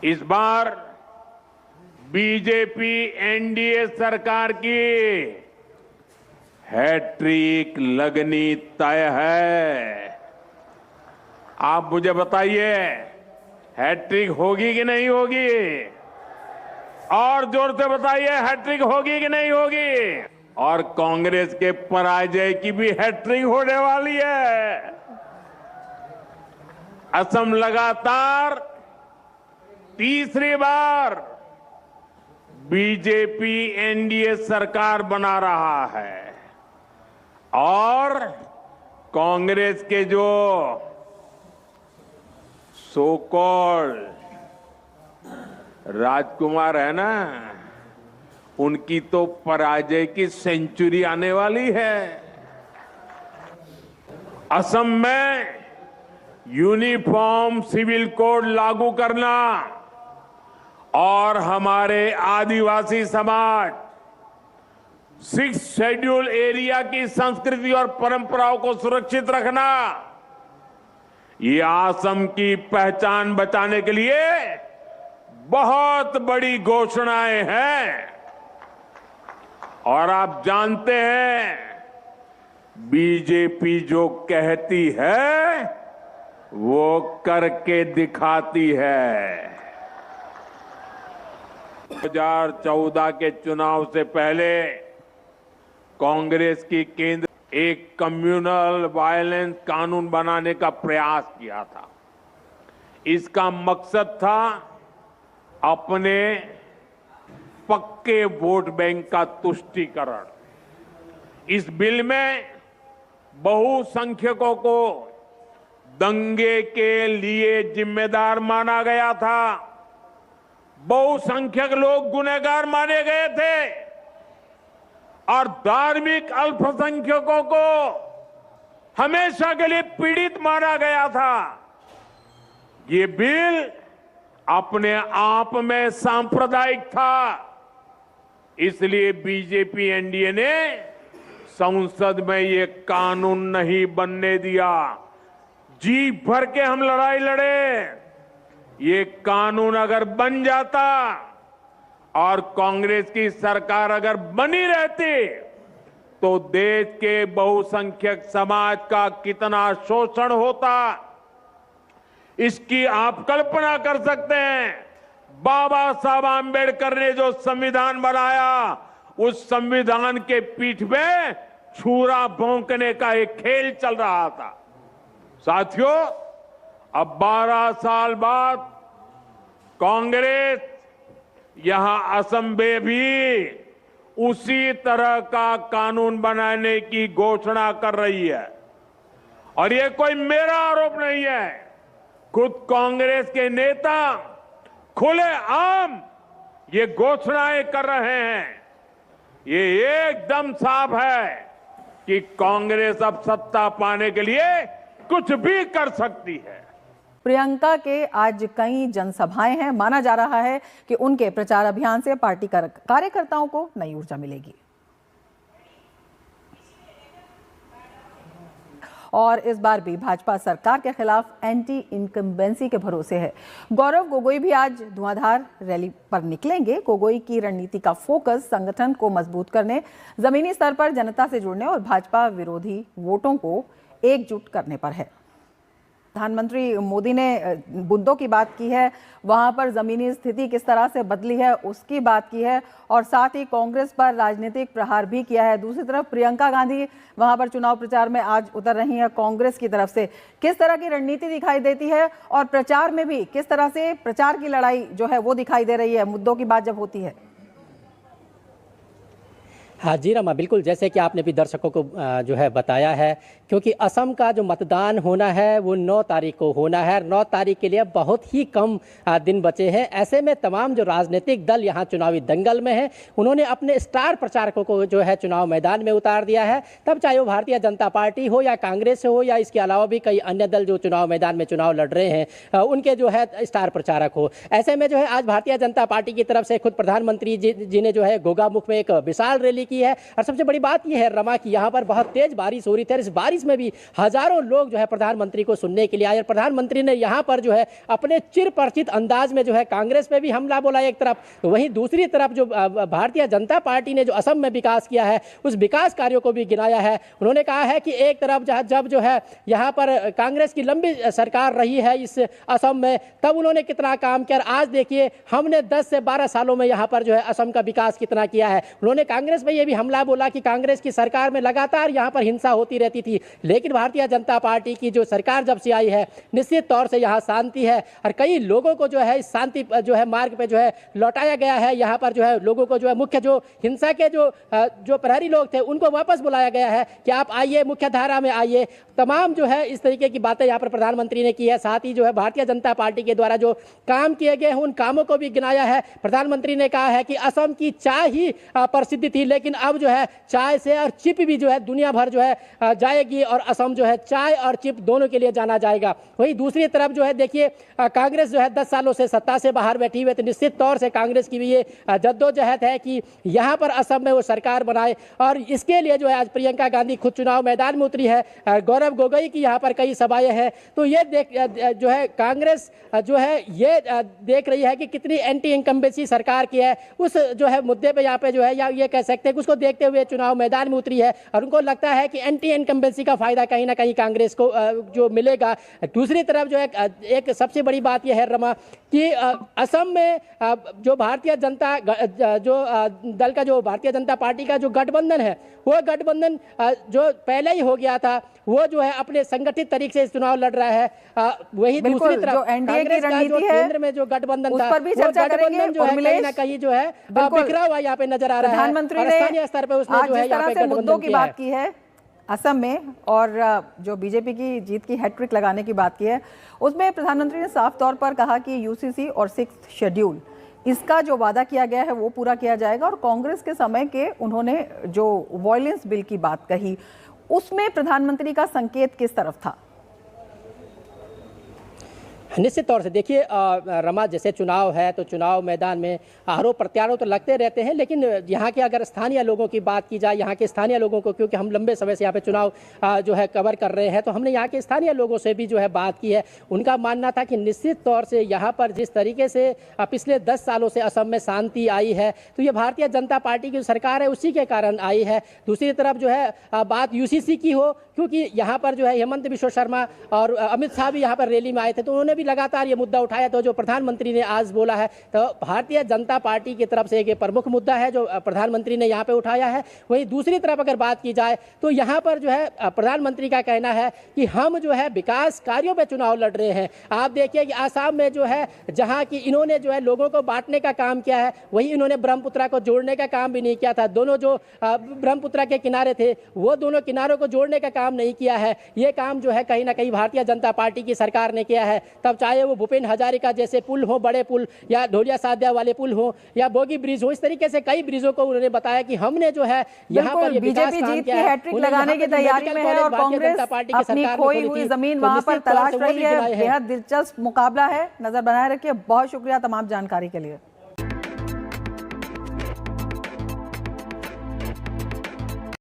इस बार BJP NDA सरकार की हैट्रिक लगनी तय है। आप मुझे बताइए, हैट्रिक होगी कि नहीं होगी? और जोर से बताइए, हैट्रिक होगी कि नहीं होगी? और कांग्रेस के पराजय की भी हैट्रिक होने वाली है। असम लगातार तीसरी बार बीजेपी एनडीए सरकार बना रहा है और कांग्रेस के जो सो कॉल्ड राजकुमार है ना, उनकी तो पराजय की सेंचुरी आने वाली है। असम में यूनिफॉर्म सिविल कोड लागू करना और हमारे आदिवासी समाज 6 शेड्यूल एरिया की संस्कृति और परंपराओं को सुरक्षित रखना, ये असम की पहचान बचाने के लिए बहुत बड़ी घोषणाएं हैं। और आप जानते हैं, बीजेपी जो कहती है वो करके दिखाती है। 2014 के चुनाव से पहले कांग्रेस की केंद्र एक कम्युनल वायलेंस कानून बनाने का प्रयास किया था। इसका मकसद था अपने पक्के वोट बैंक का तुष्टीकरण। इस बिल में बहुसंख्यकों को दंगे के लिए जिम्मेदार माना गया था। बहुसंख्यक लोग गुनहगार माने गए थे और धार्मिक अल्पसंख्यकों को हमेशा के लिए पीड़ित माना गया था। ये बिल अपने आप में सांप्रदायिक था, इसलिए बीजेपी एनडीए ने संसद में ये कानून नहीं बनने दिया। जी भर के हम लड़ाई लड़े। ये कानून अगर बन जाता और कांग्रेस की सरकार अगर बनी रहती तो देश के बहुसंख्यक समाज का कितना शोषण होता, इसकी आप कल्पना कर सकते हैं। बाबा साहब आंबेडकर ने जो संविधान बनाया, उस संविधान के पीठ में छुरा भोंकने का एक खेल चल रहा था। साथियों, अब 12 साल बाद कांग्रेस यहां असम में भी उसी तरह का कानून बनाने की घोषणा कर रही है। और ये कोई मेरा आरोप नहीं है, खुद कांग्रेस के नेता खुलेआम ये घोषणाएं कर रहे हैं। ये एकदम साफ है कि कांग्रेस अब सत्ता पाने के लिए कुछ भी कर सकती है। प्रियंका के आज कई जनसभाएं हैं। माना जा रहा है कि उनके प्रचार अभियान से पार्टी कार्यकर्ताओं को नई ऊर्जा मिलेगी। और इस बार भी भाजपा सरकार के खिलाफ एंटी इनकम्बेंसी के भरोसे है। गौरव गोगोई भी आज धुआंधार रैली पर निकलेंगे। गोगोई की रणनीति का फोकस संगठन को मजबूत करने, जमीनी स्तर पर जनता से जुड़ने और भाजपा विरोधी वोटों को एकजुट करने पर है। प्रधानमंत्री मोदी ने मुद्दों की बात की है, वहां पर जमीनी स्थिति किस तरह से बदली है उसकी बात की है और साथ ही कांग्रेस पर राजनीतिक प्रहार भी किया है। दूसरी तरफ प्रियंका गांधी वहां पर चुनाव प्रचार में आज उतर रही हैं कांग्रेस की तरफ से। किस तरह की रणनीति दिखाई देती है और प्रचार में भी किस तरह से प्रचार की लड़ाई जो है वो दिखाई दे रही है मुद्दों की बात जब होती है? हाँ जी रमा, बिल्कुल जैसे कि आपने भी दर्शकों को जो है बताया है, क्योंकि असम का जो मतदान होना है वो 9 तारीख को होना है। 9 तारीख के लिए बहुत ही कम दिन बचे हैं। ऐसे में तमाम जो राजनीतिक दल यहाँ चुनावी दंगल में हैं, उन्होंने अपने स्टार प्रचारकों को जो है चुनाव मैदान में उतार दिया है। तब चाहे वो भारतीय जनता पार्टी हो या कांग्रेस हो या इसके अलावा भी कई अन्य दल जो चुनाव मैदान में चुनाव लड़ रहे हैं, उनके जो है स्टार प्रचारक हो। ऐसे में जो है आज भारतीय जनता पार्टी की तरफ से खुद प्रधानमंत्री जी ने जो है गोगामुख में एक विशाल रैली की है। और सबसे बड़ी बात यह है रमा की यहाँ पर बहुत तेज बारिश हो रही थी, इस बारिश में भी हजारों लोग जो है प्रधानमंत्री को सुनने के लिए आए। और प्रधानमंत्री ने यहाँ पर जो है अपने चिर परिचित अंदाज में जो है कांग्रेस पे भी हमला बोला एक तरफ, तो वहीं दूसरी तरफ जो भारतीय जनता पार्टी ने जो असम में विकास किया है उस विकास कार्यों को भी गिनाया है। उन्होंने कहा है कि एक तरफ जब जो है यहाँ पर कांग्रेस की लंबी सरकार रही है इस असम में, तब उन्होंने कितना काम किया, आज देखिए हमने 10 से 12 सालों में यहाँ पर जो है असम का विकास कितना किया है। उन्होंने कांग्रेस पे ये भी हमला बोला कि कांग्रेस की सरकार में लगातार यहाँ पर हिंसा होती रहती थी, लेकिन भारतीय जनता पार्टी की जो सरकार जब से आई है निश्चित तौर से यहाँ शांति है और कई लोगों को जो है इस शांति जो है मार्ग पे जो है लौटाया गया है। यहाँ पर जो है लोगों को जो है मुख्य जो हिंसा के जो प्रहरी लोग थे उनको वापस बुलाया गया है कि आप आइए, मुख्य धारा में आइए। तमाम जो है इस तरीके की बातें यहाँ पर प्रधानमंत्री ने की है। साथ ही जो है भारतीय जनता पार्टी के द्वारा जो काम किए गए हैं उन कामों को भी गिनाया है। प्रधानमंत्री ने कहा है कि असम की चाय ही प्रसिद्ध थी, लेकिन अब जो है चाय से और चिप भी जो है दुनिया भर जो है जाएगी और असम जो है चाय और चिप दोनों के लिए जाना जाएगा। वहीं दूसरी तरफ जो है देखिए कांग्रेस जो है 10 सालों से सत्ता से बाहर बैठी हुई, तो निश्चित तौर से कांग्रेस की भी ये जद्दोजहद है कि यहाँ पर असम में वो सरकार बनाए और इसके लिए जो है आज प्रियंका गांधी खुद चुनाव मैदान में उतरी है। गौरव गोगोई की यहाँ पर कई सभाएं हैं, तो ये जो है कांग्रेस जो है ये देख रही है कि कितनी एंटी इनकम्बेंसी सरकार की है। उस जो है मुद्दे पे यहाँ पे जो है या ये कह सकते हैं कि उसको देखते हुए चुनाव मैदान में उतरी है और उनको लगता है कि एंटी इनकम्बेंसी का फायदा कहीं ना कहीं कांग्रेस को जो मिलेगा। दूसरी तरफ जो है एक सबसे बड़ी बात यह है रमा कि असम में जो भारतीय जनता दल का जो भारतीय जनता पार्टी का जो गठबंधन है वो गठबंधन जो पहले ही हो गया था वो जो है अपने संगठित तरीके से चुनाव लड़ रहा है। वही दूसरी तरफ कांग्रेस का जो केंद्र में जो गठबंधन था वो गठबंधन जो है कहीं ना कहीं जो है बिखरा हुआ यहाँ पे नजर आ रहा है। प्रधानमंत्री ने स्थानीय स्तर पे उसने जो है यहाँ पे मुद्दों गठबंधन की बात की है असम में और जो बीजेपी की जीत की हैट्रिक लगाने की बात की है, उसमें प्रधानमंत्री ने साफ तौर पर कहा कि यूसीसी और 6th शेड्यूल इसका जो वादा किया गया है वो पूरा किया जाएगा। और कांग्रेस के समय के उन्होंने जो वायलेंस बिल की बात कही उसमें प्रधानमंत्री का संकेत किस तरफ था? निश्चित तौर से देखिए रमा, जैसे चुनाव है तो चुनाव मैदान में आरोप प्रत्यारोप तो लगते रहते हैं, लेकिन यहाँ के अगर स्थानीय लोगों की बात की जाए, यहाँ के स्थानीय लोगों को, क्योंकि हम लंबे समय से यहाँ पे चुनाव जो है कवर कर रहे हैं, तो हमने यहाँ के स्थानीय लोगों से भी जो है बात की है। उनका मानना था कि निश्चित तौर से यहाँ पर जिस तरीके से पिछले 10 सालों से असम में शांति आई है तो ये भारतीय जनता पार्टी की सरकार है उसी के कारण आई है। दूसरी तरफ जो है बात यूसीसी की हो, क्योंकि यहाँ पर जो है हेमंत बिश्व शर्मा और अमित शाह भी यहाँ पर रैली में आए थे तो उन्होंने लगातार ये मुद्दा उठाया। तो जो प्रधानमंत्री ने आज बोला है तो भारतीय जनता पार्टी की तरफ से एक प्रमुख मुद्दा है जो प्रधानमंत्री ने यहाँ पे उठाया है। वहीं दूसरी तरफ अगर बात की जाए तो यहाँ पर जो है प्रधानमंत्री का कहना है कि हम जो है विकास कार्यों पे चुनाव लड़ रहे हैं। आप देखिए कि आसाम में जो है जहाँ की इन्होंने जो है लोगों को बांटने का काम किया है, वहीं इन्होंने ब्रह्मपुत्रा को जोड़ने का काम भी नहीं किया था। दोनों जो ब्रह्मपुत्रा के किनारे थे वो दोनों किनारों को जोड़ने का काम नहीं किया है। ये काम जो है कहीं ना कहीं भारतीय जनता पार्टी की सरकार ने किया है। तब चाहे वो भूपेन हजारिका जैसे पुल हो, बड़े पुल, या ढोलिया साध्या वाले पुल हो, या बोगी ब्रिज हो, इस तरीके से कई ब्रिजों को उन्होंने बताया कि हमने जो है यहाँ पर बीजेपी जीत की हैट्रिक लगाने की तैयारी में है और कांग्रेस अपनी खोई हुई जमीन वहां पर तलाश रही है। बेहद दिलचस्प मुकाबला है, नजर बनाए रखिए। बहुत शुक्रिया तमाम जानकारी के लिए।